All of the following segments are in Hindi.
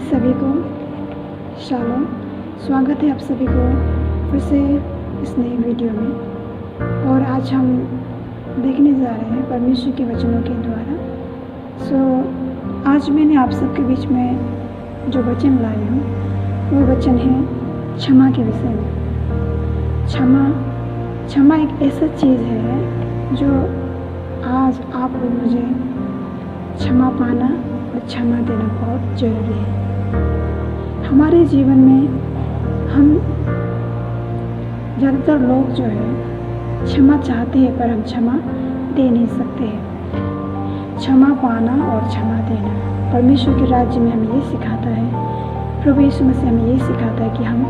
सभी को शालोम। स्वागत है आप सभी को फिर से इस नई वीडियो में। और आज हम देखने जा रहे हैं परमेश्वर के वचनों के द्वारा। आज मैंने आप सबके बीच में जो वचन लाई हूँ वो वचन है क्षमा के विषय में। क्षमा एक ऐसा चीज़ है जो आज आप और मुझे क्षमा पाना और क्षमा देना बहुत ज़रूरी है। हमारे जीवन में हम ज़्यादातर लोग जो है क्षमा चाहते हैं पर हम क्षमा दे नहीं सकते हैं। क्षमा पाना और क्षमा देना परमेश्वर के राज्य में हमें ये सिखाता है। प्रभु यीशु मसीह हमें ये सिखाता है कि हम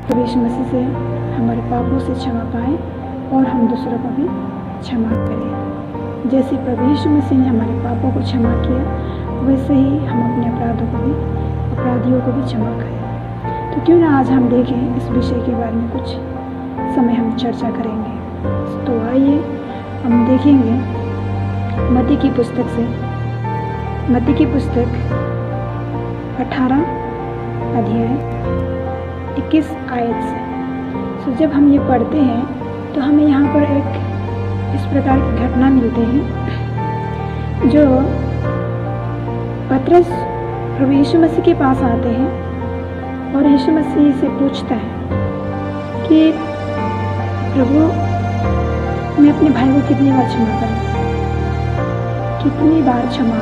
प्रभु यीशु मसीह से हमारे पापों से क्षमा पाएँ और हम दूसरों को भी क्षमा करें। जैसे प्रभु यीशु मसीह ने हमारे पापों को क्षमा किया वैसे ही हम अपने अपराधियों को भी क्षमा करें। तो क्यों ना आज हम देखें इस विषय के बारे में कुछ समय हम चर्चा करेंगे। तो आइए हम देखेंगे मत्ती की पुस्तक 18 अध्याय 21 आयत से। जब हम ये पढ़ते हैं तो हमें यहाँ पर एक इस प्रकार की घटना मिलते हैं जो पतरस प्रभु यीशु मसीह के पास आते हैं और यीशु मसीह से पूछता है कि प्रभु मैं अपने भाई को कितनी बार क्षमा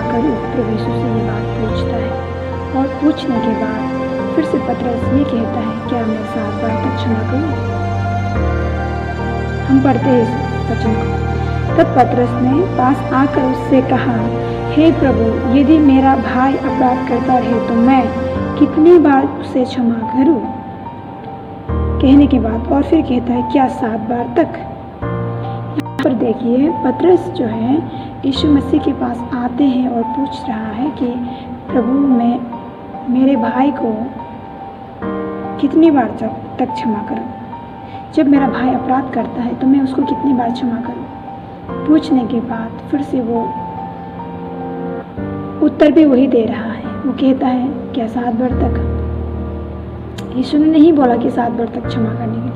करूं। प्रभु यीशु से ये बात पूछता है और पूछने के बाद फिर से पतरस ये कहता है क्या मैं 7 बार तक क्षमा करूं। हम पढ़ते हैं इस वचन को। तब पतरस ने पास आकर उससे कहा हे प्रभु यदि मेरा भाई अपराध करता रहे तो मैं कितनी बार उसे क्षमा करूं। कहने के बाद और फिर कहता है क्या 7 बार तक। यहाँ पर देखिए पतरस जो है यीशु मसीह के पास आते हैं और पूछ रहा है कि प्रभु मैं मेरे भाई को कितनी बार तक क्षमा करूं। जब मेरा भाई अपराध करता है तो मैं उसको कितनी बार क्षमा करूं। पूछने के बाद फिर से वो उत्तर भी वही दे रहा है। वो कहता है क्या 7 बार तक। यीशु ने नहीं बोला कि 7 बार तक क्षमा करने के लिए।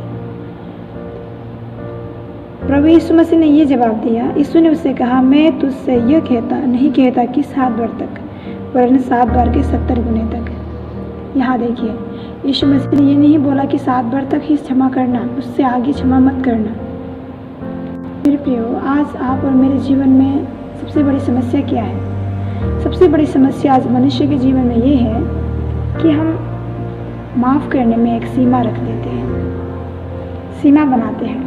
प्रभु यीशु मसीह ने ये जवाब दिया। यीशु ने उससे कहा मैं तुझसे यह नहीं कहता कि 7 बार तक वरन 7 बार के 70 गुने तक। यहाँ देखिए यीशु मसीह ने ये नहीं बोला कि 7 बार तक ही क्षमा करना, उससे आगे क्षमा मत करना। मेरे प्रियो आज आप और मेरे जीवन में सबसे बड़ी समस्या क्या है। सबसे बड़ी समस्या आज मनुष्य के जीवन में ये है कि हम माफ़ करने में एक सीमा रख देते हैं, सीमा बनाते हैं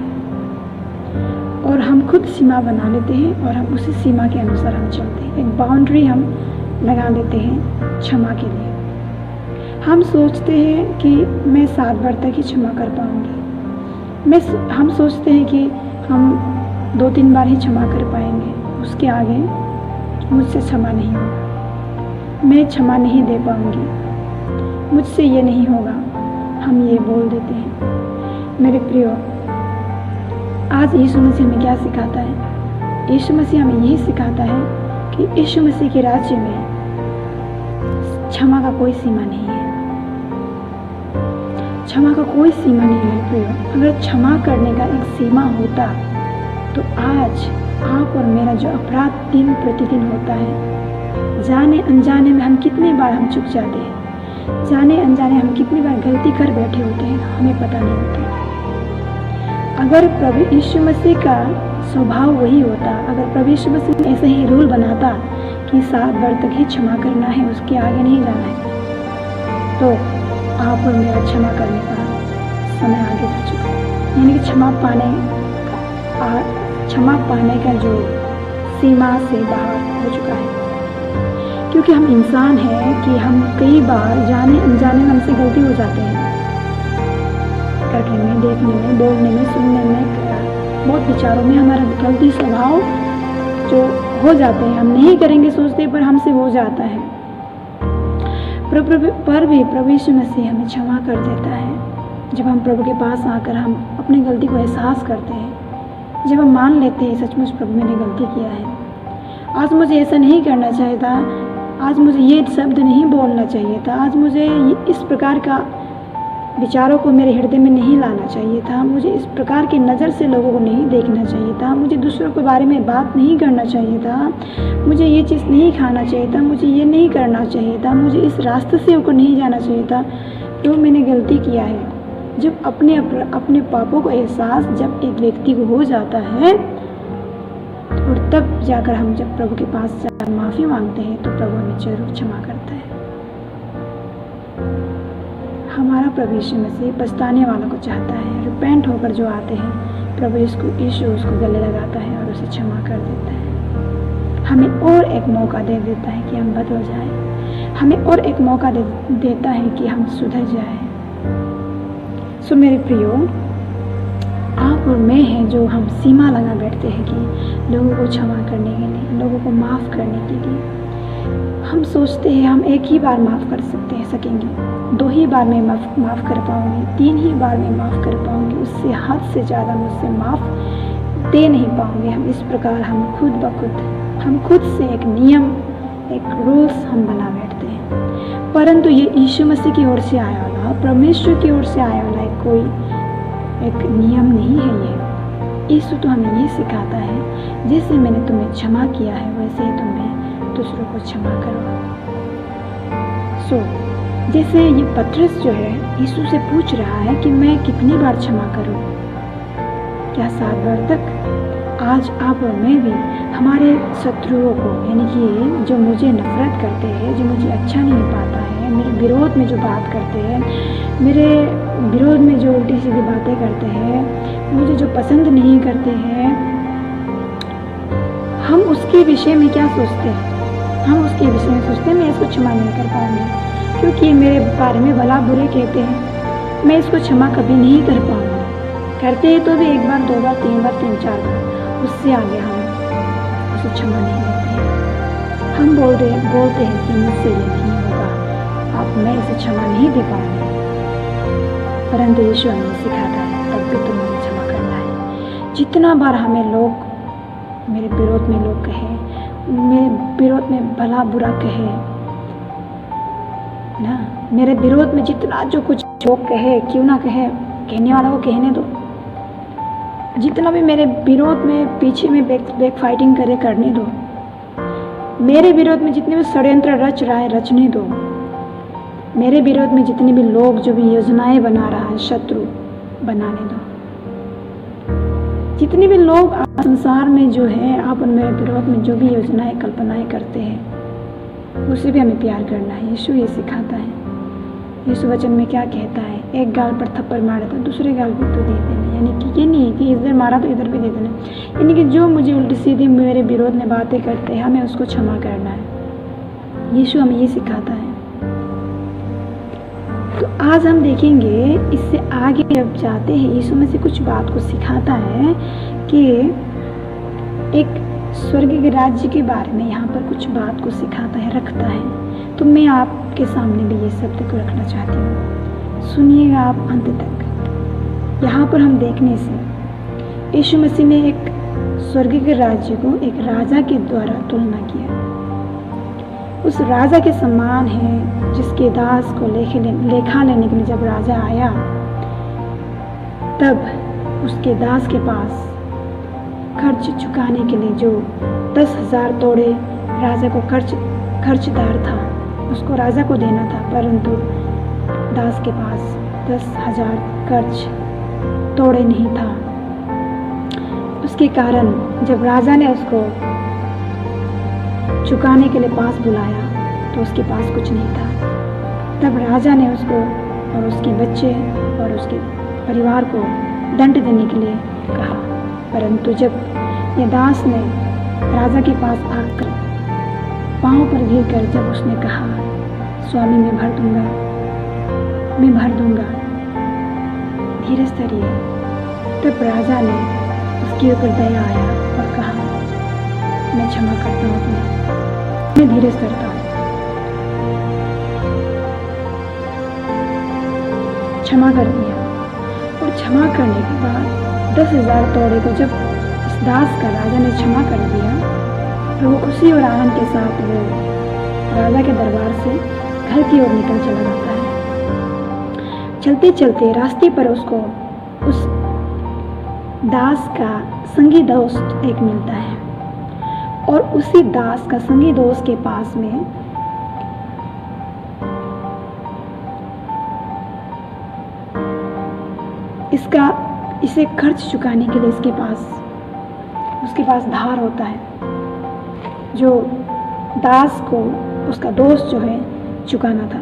और हम खुद सीमा बना लेते हैं और हम उसी सीमा के अनुसार हम चलते हैं। एक बाउंड्री हम लगा देते हैं क्षमा के लिए। हम सोचते हैं कि मैं 7 बार तक ही क्षमा कर पाऊँगी। हम सोचते हैं कि हम 2-3 बार ही क्षमा कर पाएंगे, उसके आगे मुझसे क्षमा नहीं होगा, मैं क्षमा नहीं दे पाऊंगी, मुझसे ये नहीं होगा। हम ये बोल देते हैं। मेरे प्रियो आज यीशु मसीह हमें क्या सिखाता है। यीशु मसीह हमें यही सिखाता है कि यीशु मसीह के राज्य में क्षमा का कोई सीमा नहीं है। क्षमा का कोई सीमा नहीं है प्रियो। अगर क्षमा करने का एक सीमा होता तो आज आप और मेरा जो अपराध दिन प्रतिदिन होता है, जाने अनजाने में हम कितने बार हम चूक जाते हैं, जाने अनजाने हम कितनी बार गलती कर बैठे होते हैं, हमें पता नहीं होता। अगर प्रभु यीशु मसीह का स्वभाव वही होता, अगर प्रभु यीशु मसीह ऐसा ही रूल बनाता कि 7 बार तक ही क्षमा करना है, उसके आगे नहीं जाना है, तो आप और मेरा क्षमा करने का समय आगे जा चुका है। यानी कि क्षमा पाने का जो सीमा से बाहर हो चुका है। क्योंकि हम इंसान हैं कि हम कई बार जाने अनजाने में हमसे गलती हो जाते हैं। करने में, देखने में, बोलने में, सुनने में, बहुत विचारों में हमारा गलती स्वभाव जो हो जाते हैं। हम नहीं करेंगे सोचते पर हमसे हो जाता है। पर भी प्रभु यीशु मसीह हमें क्षमा कर देता है। जब हम प्रभु के पास आकर हम अपनी गलती को एहसास करते हैं, जब हम मान लेते हैं सचमुच प्रभु मैंने गलती किया है। आज मुझे ऐसा नहीं करना चाहिए था आज मुझे ये शब्द नहीं बोलना चाहिए था, आज मुझे इस प्रकार का विचारों को मेरे हृदय में नहीं लाना चाहिए था, मुझे इस प्रकार की नज़र से लोगों को नहीं देखना चाहिए था, मुझे दूसरों के बारे में बात नहीं करना चाहिए था, मुझे ये चीज़ नहीं खाना चाहिए था, मुझे ये नहीं करना चाहिए था, मुझे इस रास्ते से होकर नहीं जाना चाहिए था। तो मैंने गलती किया है। जब अपने पापों का एहसास जब एक व्यक्ति को हो जाता है और तब जाकर हम जब प्रभु के पास जाकर माफ़ी मांगते हैं तो प्रभु हमें जरूर क्षमा करता है। हमारा प्रभु यीशु मसीह पछताने वालों को चाहता है। रिपेंट होकर जो आते हैं प्रभु यीशु उसको गले लगाता है और उसे क्षमा कर देता है। हमें और एक मौका दे देता है कि हम बदल जाएं, हमें और एक मौका देता है कि हम सुधर जाएं। सो मेरे प्रियो, आप और मैं हैं जो हम सीमा लगा बैठते हैं कि लोगों को क्षमा करने के लिए, लोगों को माफ़ करने के लिए। हम सोचते हैं हम एक ही बार माफ़ कर सकेंगे, 2 ही बार में माफ़ कर पाऊँगी, 3 ही बार में माफ़ कर पाऊँगी, उससे हद से ज़्यादा मुझसे माफ़ दे नहीं पाऊँगे। हम इस प्रकार हम खुद से एक नियम, एक रूल्स हम बना बैठते हैं। परंतु ये यीशु मसीह की ओर से आया वाला, परमेश्वर की ओर से आया वाला कोई एक नियम नहीं है। ये यीशु तो हमें ये सिखाता है, जैसे मैंने तुम्हें क्षमा किया है वैसे ही तुम्हें दूसरों को क्षमा करो। जैसे ये पतरस जो है यीशु से पूछ रहा है कि मैं कितनी बार क्षमा करूं? क्या 7 बार तक? आज आप और मैं भी हमारे शत्रुओं को, यानी कि जो मुझे नफरत करते हैं, जो मुझे अच्छा नहीं पाता है, मेरे विरोध में जो बात करते हैं, मेरे विरोध में जो उल्टी सीधी बातें करते हैं, मुझे जो पसंद नहीं करते हैं, हम उसके विषय में क्या सोचते हैं? हम उसके विषय में सोचते हैं मैं इसको क्षमा नहीं कर पाऊंगी क्योंकि ये मेरे बारे में भला बुरे कहते हैं, मैं इसको क्षमा कभी नहीं कर पाऊंगी। करते हैं तो भी 1 बार, 2 बार, 3 बार, 3-4 बार, उससे आगे हम उसे क्षमा नहीं देते हैं। हम बोलते हैं कि मुझसे ये नहीं होगा, अब मैं इसे क्षमा नहीं दे पाऊंगी। परंतु यीशु हमें सिखाता है तब भी तुम्हें क्षमा करना है। जितना बार हमें लोग मेरे विरोध में लोग कहे, मेरे विरोध में भला बुरा कहे ना, मेरे विरोध में जितना जो कुछ लोग कहे, क्यों ना कहे, कहने वाला को कहने दो। जितना भी मेरे विरोध में पीछे में बैक फाइटिंग करे करने दो। मेरे विरोध में जितने भी षड्यंत्र रच रहा है रचने दो। मेरे विरोध में जितने भी लोग जो भी योजनाएं बना रहा है शत्रु बनाने दो। जितने भी लोग संसार में जो है आप और मेरे विरोध में जो भी योजनाएं कल्पनाएं करते हैं उसे भी हमें प्यार करना है। यीशु ये सिखाता है। यीशु वचन में क्या कहता है? एक गाल पर थप्पड़ मारा तो दूसरे गाल भी तो दे देना। यानी कि ये नहीं कि इधर मारा तो इधर भी दे देना। यानी कि जो मुझे उल्टी सीधी मेरे विरोध में बातें करते हैं हमें उसको क्षमा करना है। यीशु हमें ये सिखाता है। तो आज हम देखेंगे इससे आगे जब जाते हैं यीशु में से कुछ बात को सिखाता है कि एक स्वर्ग के राज्य के बारे में यहाँ पर कुछ बात को सिखाता है, रखता है। तो मैं आपके सामने भी ये शब्द को रखना चाहती हूँ, सुनिएगा आप अंत तक। यहाँ पर हम देखने से यीशु मसीह ने एक स्वर्ग के राज्य को एक राजा के द्वारा तुलना किया। उस राजा के समान है जिसके दास को लेखा लेने के लिए जब राजा आया तब उसके दास के पास खर्च चुकाने के लिए जो 10,000 तोड़े राजा को खर्चदार था उसको राजा को देना था, परंतु दास के पास 10,000 खर्च तोड़े नहीं था। उसके कारण जब राजा ने उसको चुकाने के लिए पास बुलाया तो उसके पास कुछ नहीं था। तब राजा ने उसको और उसके बच्चे और उसके परिवार को दंड देने के लिए कहा, परंतु जब ये दास ने राजा के पास आकर पांव पर गिर कर जब उसने कहा, स्वामी मैं भर दूंगा, धीरज धरिए, तब राजा ने उसके ऊपर दया आया और कहा, मैं क्षमा करता हूँ तुम्हें, मैं धीरज धरता हूँ। क्षमा कर दिया और क्षमा करने के बाद 10,000 तोड़े को जब इस दास का राजा ने क्षमा कर दिया तो वो खुशी और आनंद के साथ वो राजा के दरबार से घर की ओर निकल चला जाता है। चलते चलते रास्ते पर उसको उस दास का संगी दोस्त एक मिलता है और उसी दास का संगी दोस्त के पास में इसे खर्च चुकाने के लिए उसके पास धार होता है जो दास को उसका दोस्त जो है चुकाना था,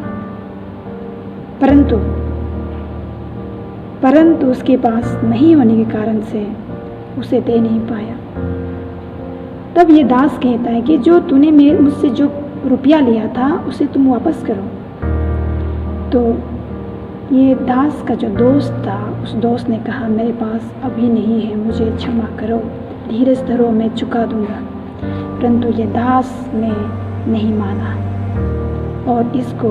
परंतु उसके पास नहीं होने के कारण से उसे दे नहीं पाया। तब ये दास कहता है कि जो तूने मुझसे जो रुपया लिया था उसे तुम वापस करो। तो ये दास का जो दोस्त था, उस दोस्त ने कहा मेरे पास अभी नहीं है, मुझे क्षमा करो, धीरज धरो, मैं चुका दूंगा। परंतु ये दास ने नहीं माना और इसको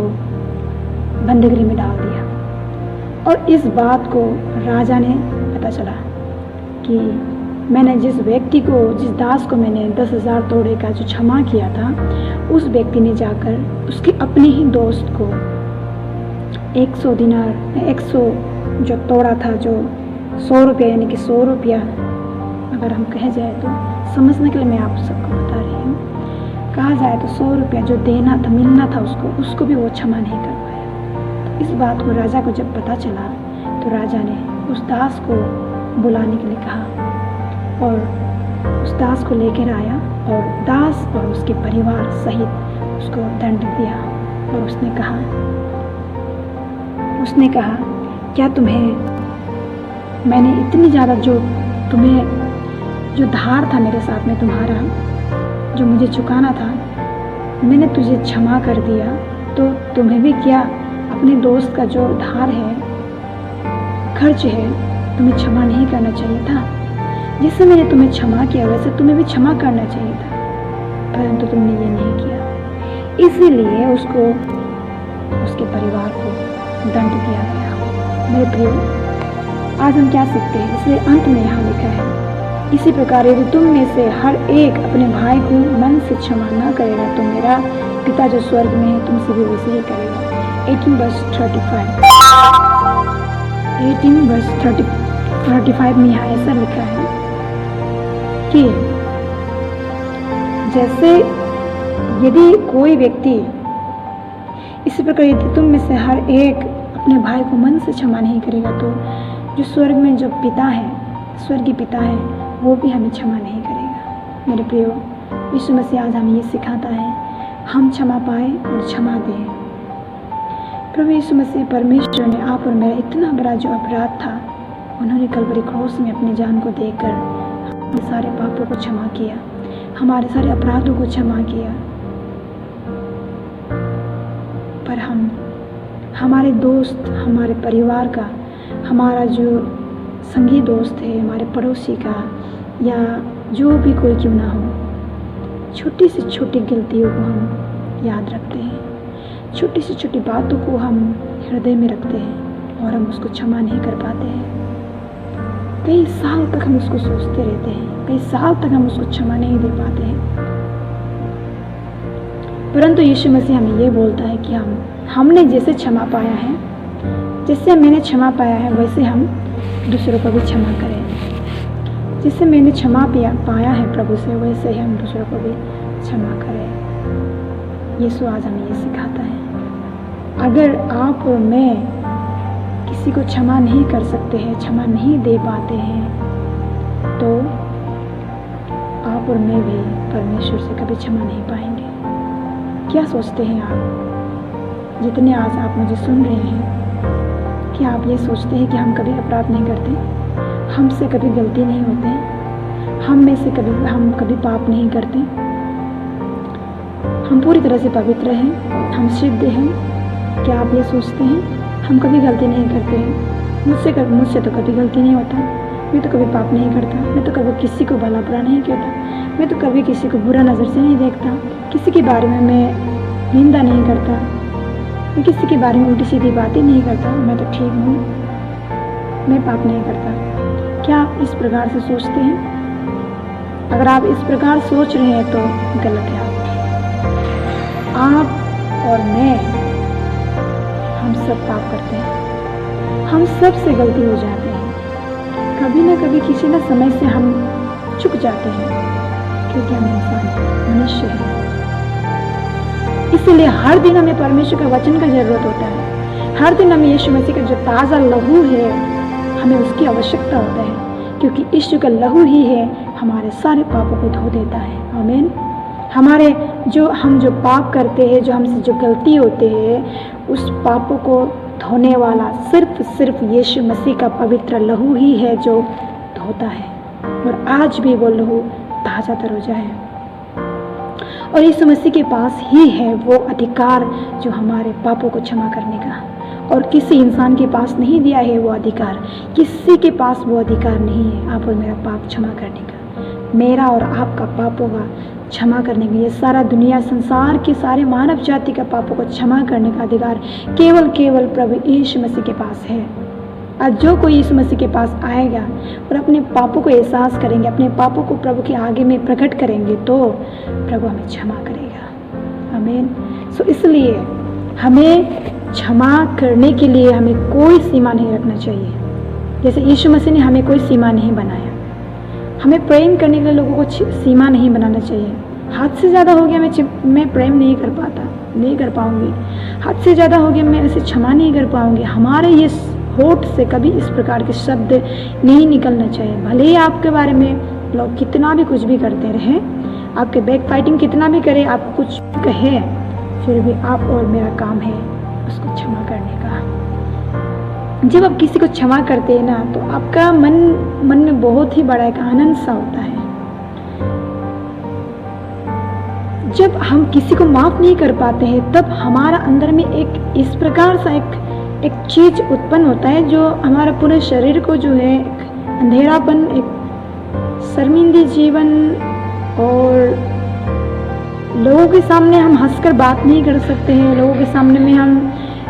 बंदीगृह में डाल दिया। और इस बात को राजा ने पता चला कि मैंने जिस दास को मैंने 10,000 तोड़े का जो क्षमा किया था, उस व्यक्ति ने जाकर उसके अपने ही दोस्त को 100 जो तोड़ा था, जो 100 रुपया, यानी कि 100 रुपया अगर हम कह जाए तो समझने के लिए मैं आप सबको बता रही हूँ, कहा जाए तो 100 रुपया जो देना था, मिलना था उसको भी वो क्षमा नहीं कर पाया। तो इस बात को राजा को जब पता चला तो राजा ने उस दास को बुलाने के लिए कहा और उस दास को लेकर आया और दास और उसके परिवार सहित उसको दंड दिया। और उसने कहा क्या मैंने इतनी ज़्यादा जो धार था मेरे साथ में तुम्हारा, जो मुझे चुकाना था, मैंने तुझे क्षमा कर दिया, तो तुम्हें भी क्या अपने दोस्त का जो धार है, खर्च है, तुम्हें क्षमा नहीं करना चाहिए था? जैसे मैंने तुम्हें क्षमा किया वैसे तुम्हें भी क्षमा करना चाहिए था, परंतु तुमने ये नहीं किया। इसीलिए उसके परिवार को दंड दिया गया। मेरे प्रियो, आज हम क्या सीखते हैं? इसलिए अंत में यहाँ लिखा है, इसी प्रकार यदि तुम में से हर एक अपने भाई को मन से क्षमा न करेगा तो मेरा पिता जो स्वर्ग में है तुमसे भी वैसे ही करेगा। 18 verse 35 में यहाँ ऐसा लिखा है कि जैसे यदि कोई व्यक्ति, इसी प्रकार यदि तुम में से हर एक अपने भाई को मन से क्षमा नहीं करेगा तो जो स्वर्ग में जो पिता है, स्वर्गीय पिता है, वो भी हमें क्षमा नहीं करेगा। मेरे प्रियो, यीशु मसीह आज हमें ये सिखाता है, हम क्षमा पाए और क्षमा दें। प्रभु यीशु मसीह परमेश्वर ने आप और मेरा इतना बड़ा जो अपराध था, उन्होंने कलवरी क्रॉस में अपनी जान को देकर हमारे सारे पापों को क्षमा किया, हमारे सारे अपराधों को क्षमा किया। पर हमारे दोस्त, हमारे परिवार का, हमारा जो संगी दोस्त है, हमारे पड़ोसी का, या जो भी कोई क्यों ना हो, छोटी से छोटी गलतियों को हम याद रखते हैं, छोटी से छोटी बातों को हम हृदय में रखते हैं और हम उसको क्षमा नहीं कर पाते हैं। कई साल तक हम उसको सोचते रहते हैं, कई साल तक हम उसको क्षमा नहीं दे पाते हैं। परंतु यीशु मसीह हमें ये बोलता है कि हमने जैसे क्षमा पाया है, जैसे मैंने क्षमा पाया है, वैसे हम दूसरों को भी क्षमा करें। जिससे मैंने क्षमा पाया है प्रभु से, वैसे ही हम दूसरों को भी क्षमा करें। यीशु आज हमें ये सिखाता है। अगर आप और मैं किसी को क्षमा नहीं कर सकते हैं, क्षमा नहीं दे पाते हैं, तो आप और मैं भी परमेश्वर से कभी क्षमा नहीं पाएंगे। क्या सोचते हैं आप, जितने आज आप मुझे सुन रहे हैं, क्या आप ये सोचते हैं कि हम कभी अपराध नहीं करते, हमसे कभी गलती नहीं होते, हम कभी पाप नहीं करते, हम पूरी तरह से पवित्र हैं, हम शुद्ध हैं? क्या आप ये सोचते हैं हम कभी गलती नहीं करते हैं? मुझसे तो कभी गलती नहीं होता, मैं तो कभी पाप नहीं करता, मैं तो कभी किसी को भला बुरा नहीं कहता, मैं तो कभी किसी को बुरा नज़र से नहीं देखता, किसी के बारे में मैं निंदा नहीं करता, मैं किसी के बारे में उल्टी सीधी बातें नहीं करता, मैं तो ठीक हूँ, मैं पाप नहीं करता। क्या आप इस प्रकार से सोचते हैं? अगर आप इस प्रकार सोच रहे हैं तो गलत है आप। आप और मैं, हम सब पाप करते हैं, हम सब से गलती हो जाते हैं। कभी ना कभी किसी ना समय से हम चूक जाते हैं, क्योंकि हम इंसान हैं, मनुष्य हैं। इसलिए हर दिन हमें परमेश्वर का वचन का जरूरत होता है। हर दिन हमें यीशु मसीह का जो ताज़ा लहू है, हमें उसकी आवश्यकता होता है, क्योंकि यीशु का लहू ही है हमारे सारे पापों को धो देता है। आमीन। हमारे हम जो पाप करते हैं, जो हमसे जो गलती होते हैं, उस पापों को धोने वाला सिर्फ यीशु मसीह का पवित्र लहू ही है जो धोता है। और आज भी वो लहू ताज़ा तरोजा है, और यीशु मसीह के पास ही है वो अधिकार जो हमारे पापों को क्षमा करने का, और किसी इंसान के पास नहीं दिया है वो अधिकार। किसी के पास वो अधिकार नहीं है आप और मेरा पाप क्षमा करने का, मेरा और आपका पापों का क्षमा करने का। ये सारा दुनिया, संसार की सारे मानव जाति का पापों को क्षमा करने का अधिकार केवल प्रभु यीशु मसीह के पास है। आज जो कोई यीशु मसीह के पास आएगा और अपने पापों को एहसास करेंगे, अपने पापों को प्रभु के आगे में प्रकट करेंगे, तो प्रभु हमें क्षमा करेगा। आमीन। सो इसलिए हमें क्षमा करने के लिए हमें कोई सीमा नहीं रखना चाहिए। जैसे यीशु मसीह ने हमें कोई सीमा नहीं बनाया। हमें प्रेम करने के लिए लोगों को सीमा नहीं बनाना चाहिए। हद से ज़्यादा हो गया मैं प्रेम नहीं कर पाऊंगी, हद से ज़्यादा हो गया मैं उसे क्षमा नहीं कर पाऊंगी। हमारे ये होठ से कभी इस प्रकार के शब्द नहीं निकलना चाहिए। भले ही आपके बारे में लोग कितना भी कुछ भी करते रहे, आपके बैक फाइटिंग कितना भी करे, आप कुछ कहे, फिर भी आप और मेरा काम है उसको क्षमा करने का। जब आप किसी को क्षमा करते हैं ना, तो आपका मन में बहुत ही बड़ा एक आनंद सा होता है। जब हम किसी को माफ नहीं कर पाते हैं, तब हमारा अंदर में एक इस प्रकार सा एक चीज उत्पन्न होता है जो हमारा पूरे शरीर को जो है एक अंधेरापन, एक शर्मिंदी जीवन, और लोगों के सामने हम हंसकर बात नहीं कर सकते हैं, लोगों के सामने में हम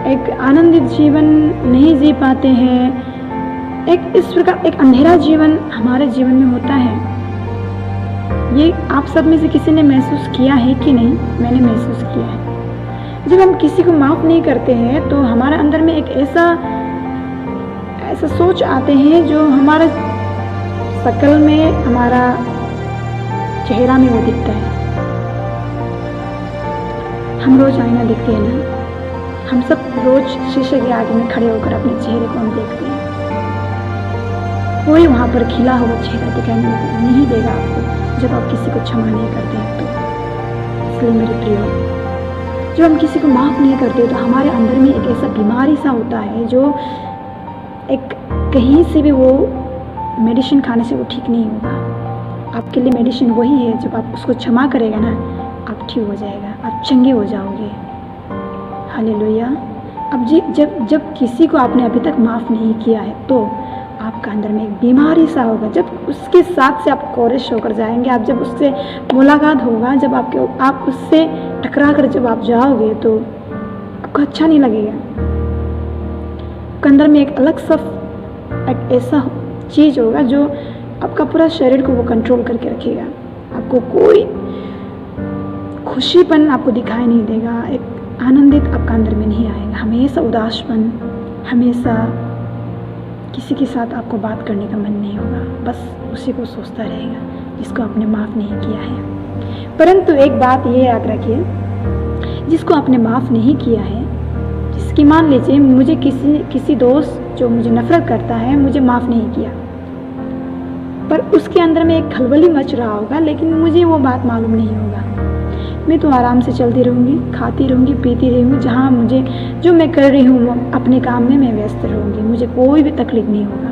एक आनंदित जीवन नहीं जी पाते हैं। एक इस प्रकार एक अंधेरा जीवन हमारे जीवन में होता है। ये आप सब में से किसी ने महसूस किया है कि नहीं? मैंने महसूस किया है। जब हम किसी को माफ़ नहीं करते हैं तो हमारे अंदर में एक ऐसा सोच आते हैं जो हमारा शक्ल में, हमारा चेहरा में वो दिखता है। हम रोज आईना देखते हैं ना, हम सब रोज शीशे के आगे में खड़े होकर अपने चेहरे को हम देखते हैं। कोई वहाँ पर खिला हुआ चेहरा दिखाई नहीं देगा आपको जब आप किसी को क्षमा नहीं करते हैं तो। इसलिए मेरे प्रियो, जब हम किसी को माफ़ नहीं करते तो हमारे अंदर में एक ऐसा बीमारी सा होता है जो एक कहीं से भी वो मेडिसिन खाने से वो ठीक नहीं होगा। आपके लिए मेडिसिन वही है, जब आप उसको क्षमा करेगा ना, आप ठीक हो जाएगा, आप चंगे हो जाओगे। हालेलुया। अब जब किसी को आपने अभी तक माफ़ नहीं किया है तो आपका अंदर में एक बीमारी सा होगा। जब उसके साथ से आप कोरिश होकर जाएंगे, आप जब उससे मुलाकात होगा, जब आप उससे टकरा कर जब आप जाओगे तो आपको अच्छा नहीं लगेगा। आपके अंदर में एक अलग सा एक ऐसा चीज़ होगा जो आपका पूरा शरीर को वो कंट्रोल करके रखेगा। आपको कोई खुशीपन आपको दिखाई नहीं देगा, एक आनंदित आपका अंदर में नहीं आएगा। हमेशा उदासपन, हमेशा किसी के साथ आपको बात करने का मन नहीं होगा, बस उसी को सोचता रहेगा जिसको आपने माफ़ नहीं किया है। परंतु एक बात ये याद रखिए, जिसको आपने माफ़ नहीं किया है, जिसकी मान लीजिए मुझे किसी दोस्त जो मुझे नफरत करता है मुझे माफ़ नहीं किया, पर उसके अंदर में एक खलबली मच रहा होगा, लेकिन मुझे वो बात मालूम नहीं होगा। मैं तो आराम से चलती रहूँगी, खाती रहूँगी, पीती रहूँगी, जहाँ मुझे जो मैं कर रही हूँ अपने काम में मैं व्यस्त रहूँगी, मुझे कोई भी तकलीफ नहीं होगा,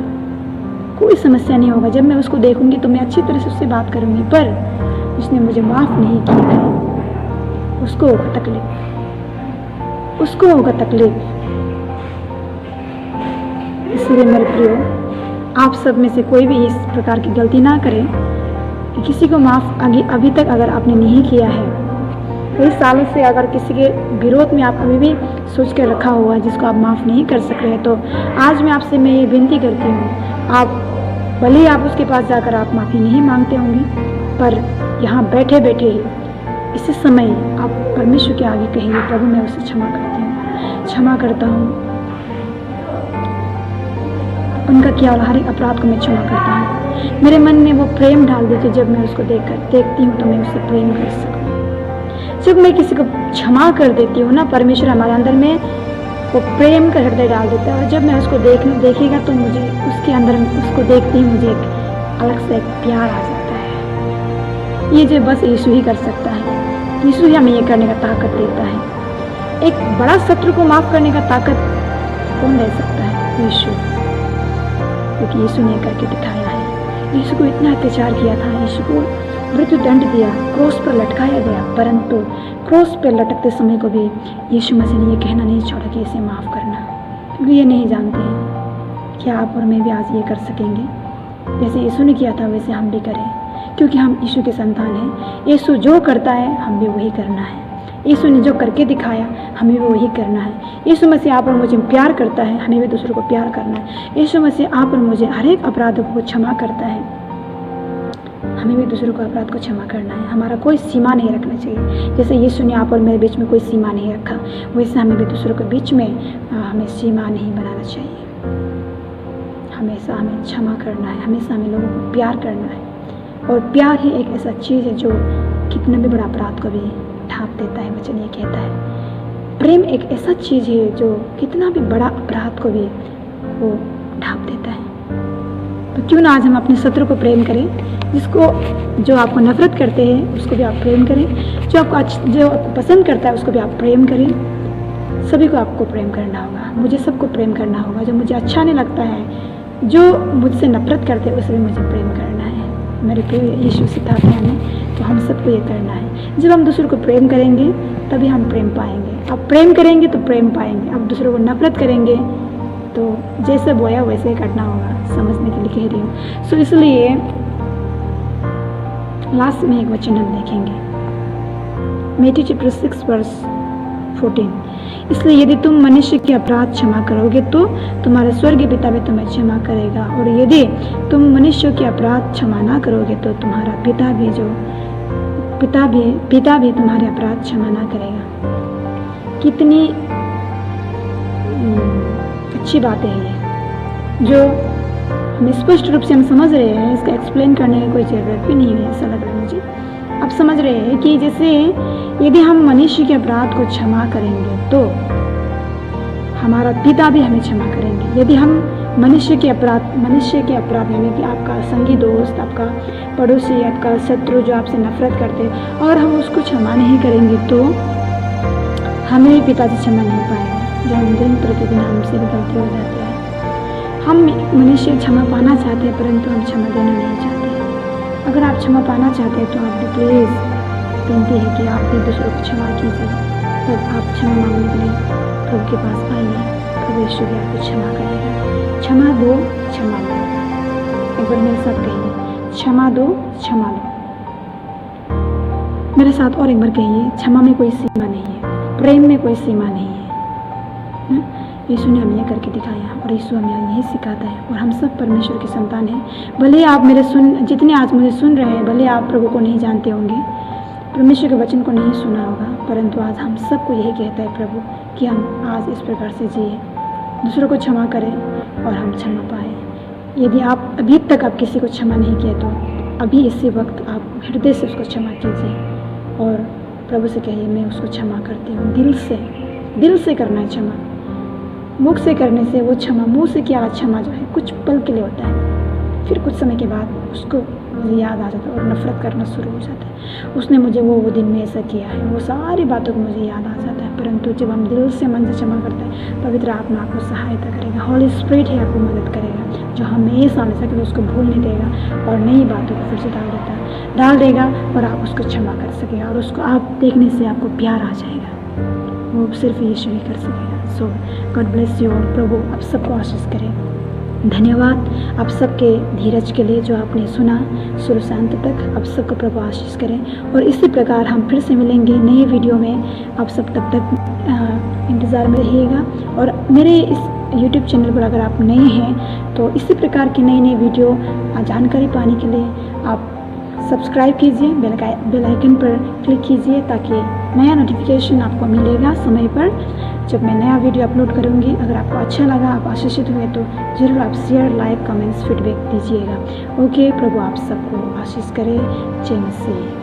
कोई समस्या नहीं होगा। जब मैं उसको देखूँगी तो मैं अच्छी तरह से उससे बात करूँगी, पर उसने मुझे माफ़ नहीं किया है, उसको होगा तकलीफ, उसको होगा तकलीफ। इसलिए मेरे प्रियो, आप सब में से कोई भी इस प्रकार की गलती ना करें कि किसी को माफ़ अभी तक अगर आपने नहीं किया है, कई सालों से अगर किसी के विरोध में आप अभी भी सोच कर रखा हुआ है जिसको आप माफ़ नहीं कर सक रहे, तो आज मैं आपसे मैं ये विनती करती हूँ, आप भले ही आप उसके पास जाकर आप माफ़ी नहीं मांगते होंगे, पर यहाँ बैठे बैठे ही इसी समय आप परमेश्वर के आगे कहिए, प्रभु मैं उसे क्षमा करती हूँ, क्षमा करता हूँ, उनका किया हुआ हर एक अपराध को मैं क्षमा करता हूँ। मेरे मन में वो प्रेम डाल दीजिए, जब मैं उसको देखती हूँ तो मैं उससे प्रेम कर सकूँ। जब मैं किसी को क्षमा कर देती हूँ ना, परमेश्वर हमारे अंदर में वो प्रेम का हृदय डाल देता है, और जब मैं उसको देखेगा तो मुझे उसके अंदर उसको देखते ही मुझे एक अलग से एक प्यार आ जाता है। ये जो बस यीशु ही कर सकता है, यीशु ही हमें ये करने का ताकत देता है। एक बड़ा शत्रु को माफ करने का ताकत कौन दे सकता है? यीशु, क्योंकि यीशु ने करके दिखाया है। यीशु को इतना अत्याचार किया था, यीशु को मृत्यु दंड दिया, क्रॉस पर लटकाया गया, परंतु क्रॉस पर लटकते समय को भी यीशु मसीह ने ये कहना नहीं छोड़ा कि इसे माफ़ करना, क्योंकि ये नहीं जानते हैं कि आप और मैं भी आज ये कर सकेंगे। जैसे यीशु ने किया था वैसे हम भी करें, क्योंकि हम यीशु के संतान हैं। यीशु जो करता है हम भी वही करना है। यीशु ने जो करके दिखाया हमें भी वही करना है। यीशु मसीह आप और मुझे प्यार करता है, हमें भी दूसरों को प्यार करना है। यीशु मसीह आप और मुझे हर एक अपराध को क्षमा करता है, हमें भी दूसरों को अपराध को क्षमा करना है। हमारा कोई सीमा नहीं रखना चाहिए। जैसे यीशु ने आप और मेरे बीच में कोई सीमा नहीं रखा, वैसे हमें भी दूसरों के बीच में हमें सीमा नहीं बनाना चाहिए। हमेशा हमें क्षमा करना है, हमेशा हमें लोगों को प्यार करना है। और प्यार ही एक ऐसा चीज़ है जो कितना भी बड़ा अपराध को भी ढांप देता है। वचन ये कहता है प्रेम एक ऐसा चीज़ है जो कितना भी बड़ा अपराध को भी वो ढांप देता है। तो क्यों ना आज हम अपने शत्रु को प्रेम करें, जो आपको नफरत करते हैं उसको भी आप प्रेम करें, जो आपको पसंद करता है उसको भी आप प्रेम करें। सभी को आपको प्रेम करना होगा, मुझे सबको प्रेम करना होगा। जो मुझे अच्छा नहीं लगता है, जो मुझसे नफरत करते हैं उसे भी मुझे प्रेम करना है। मेरे प्रिय यीशु सिखाते हैं हमें, तो हम सबको ये करना है। जब हम दूसरों को प्रेम करेंगे तभी हम प्रेम पाएंगे। आप प्रेम करेंगे तो प्रेम पाएंगे। आप दूसरों को नफरत करेंगे तो जैसे बोया वैसे ही करना होगा। समझने के लिए कह रही हूँ। सो इसलिए लास्ट में एक वचन हम देखेंगे, मैथ्यू चैप्टर 6 वर्स 14। इसलिए यदि तुम मनुष्य के अपराध क्षमा करोगे तो तुम्हारा स्वर्गीय पिता भी तुम्हें क्षमा करेगा, और यदि तुम मनुष्यों के अपराध क्षमा ना करोगे तो तुम्हारा पिता भी तुम्हारे अपराध क्षमा ना करेगा। कितनी अच्छी बात है ये, जो हम स्पष्ट रूप से हम समझ रहे हैं। इसका एक्सप्लेन करने की कोई ज़रूरत भी नहीं है, ऐसा लग रहा है मुझे। आप समझ रहे हैं कि जैसे यदि हम मनुष्य के अपराध को क्षमा करेंगे तो हमारा पिता भी हमें क्षमा करेंगे। यदि हम मनुष्य के अपराध यानी कि आपका संगी दोस्त, आपका पड़ोसी, आपका शत्रु जो आपसे नफरत करते हैं, और हम उसको क्षमा नहीं करेंगे तो हमें भी पिता से क्षमा नहीं पाएगा। जो हम दिन प्रतिदिन हमसे भी गलती हो जाती है। हम मनुष्य क्षमा पाना चाहते हैं, परंतु हम क्षमा देना नहीं चाहते। अगर आप क्षमा पाना चाहते हैं तो आप भी प्लीज़ विनती है कि आप भी दूसरों को क्षमा कीजिए। तब आप क्षमा मांगने के लिए प्रभु के पास आइए, प्रभु यीशु भी आपको क्षमा करेगा। क्षमा दो, क्षमा लो। एक बार मेरे साथ कहिए, क्षमा दो, क्षमा लो। मेरे साथ और एक बार कहिए, क्षमा में कोई सीमा नहीं है, प्रेम में कोई सीमा नहीं है। यीशु ने हमें यह करके दिखाया, और यीशु हमें यही सिखाता है। और हम सब परमेश्वर के संतान हैं। भले आप जितने आज मुझे सुन रहे हैं, भले आप प्रभु को नहीं जानते होंगे, परमेश्वर के वचन को नहीं सुना होगा, परंतु आज हम सबको यही कहता है प्रभु कि हम आज इस प्रकार से जिए, दूसरों को क्षमा करें और हम क्षमा पाएँ। यदि आप अभी तक आप किसी को क्षमा नहीं किए तो अभी इसी वक्त आप हृदय से उसको क्षमा कीजिए और प्रभु से कहिए मैं उसको क्षमा करती हूँ। दिल से करना है क्षमा। मुख से करने से वो क्षमा, मुंह से किया क्षमा जो है कुछ पल के लिए होता है, फिर कुछ समय के बाद उसको मुझे याद आ जाता है और नफरत करना शुरू हो जाता है। उसने मुझे वो दिन में ऐसा किया है, वो सारी बातों को मुझे याद आ जाता है। परंतु जब हम दिल से मन से क्षमा करते हैं, पवित्र आत्मा आपको सहायता करेगा, हॉली स्पिरिट ही आपको मदद करेगा, जो हमेशा कभी उसको भूल नहीं देगा और नई बातों को फिर से डाल देगा और आप उसको क्षमा कर सकेगा और उसको आप देखने से आपको प्यार आ जाएगा। वो सिर्फ यीशु ही कर सकेगा। सो गॉड ब्लेस यू। और प्रभु आप सबको आशीष करें। धन्यवाद आप सबके धीरज के लिए जो आपने सुना शुरू से अंत तक। आप सबको प्रभु आशीष करें और इसी प्रकार हम फिर से मिलेंगे नए वीडियो में। आप सब तब तक इंतज़ार में रहिएगा और मेरे इस YouTube चैनल पर अगर आप नए हैं तो इसी प्रकार की नई वीडियो जानकारी पाने के लिए आप सब्सक्राइब कीजिए, बेल आइकन पर क्लिक कीजिए ताकि नया नोटिफिकेशन आपको मिलेगा समय पर जब मैं नया वीडियो अपलोड करूँगी। अगर आपको अच्छा लगा, आप आशीषित हुए तो ज़रूर आप शेयर, लाइक, कमेंट्स, फीडबैक दीजिएगा। ओके, प्रभु आप सबको आशीष करे। जय मसीह।